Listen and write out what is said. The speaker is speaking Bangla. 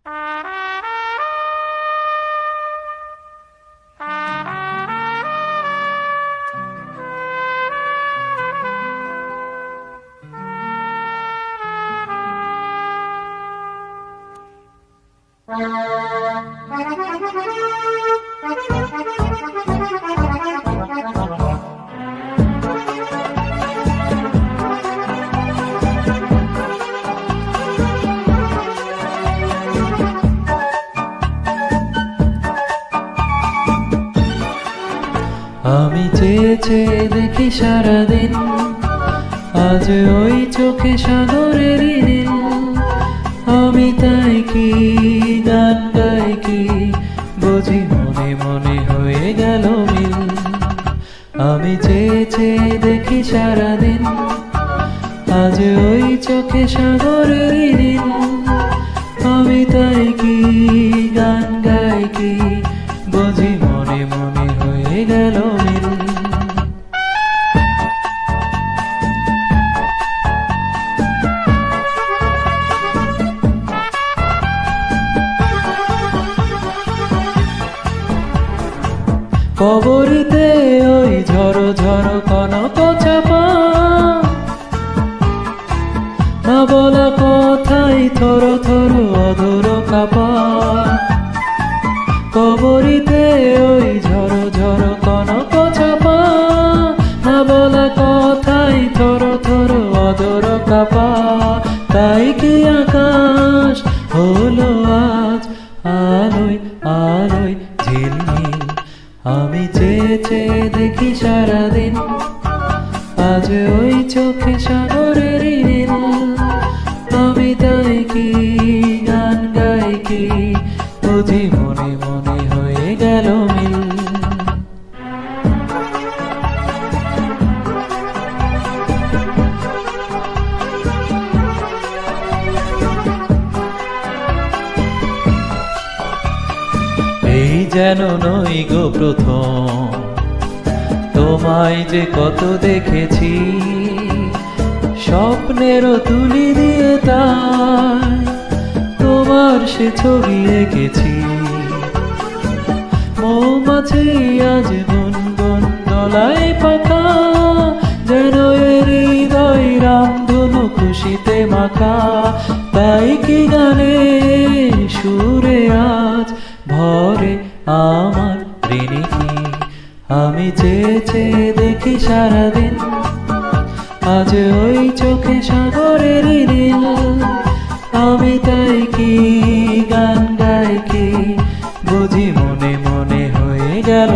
আমি চেয়ে চেয়ে দেখি সারাদিন, আজ ওই চোখে সাগরেরই নীল। আমি তাই কি গান গাই কি, বুঝি মনে মনে হয়ে গেল মিল। আমি চেয়ে চেয়ে দেখি সারাদিন, আজ ওই চোখে সাগরেরই নীল। আমি তাই কি গান গাই কি, বুঝি মনে মনে হয়ে গেল মিল। কবরিতে ওই ঝড়ো ঝড়ো কনক চাপা, না বলা কথাই থর থর অধর কাপা। কবরিতে ওই ঝড়ো ঝড়ো কনক চাপা, না বলা কথাই থর থর অধর কাপা। তাই কি আকাশ হলো আজ আলোয় আলোয় ঝিলমিল। আমি চেয়ে চেয়ে দেখি সারাদিন, আজ ওই চোখে সাগরেরই নীল। আমি তাই কি গান গাই কি, বুঝি মনে মনে হয়ে গেল মিল। এই যেন নই গো প্রথম, তোমায় যে কত দেখেছি, স্বপ্নেরও তুলি দিয়ে তাই তোমার সে ছবি এঁকেছি। মৌমাছি আজ গুনগুন গলায় পাখা, যেন এর হৃদয় রামধনু খুশিতে মাখা। তাই কি গানে সুরে আজ ভরে আমার ঋণী। আমি চেয়ে চেয়ে দেখি সারাদিন, আজ ওই চোখে সাগরেরই নীল। আমি তাই কি গান গাই কি, বুঝি মনে মনে হয়ে গেল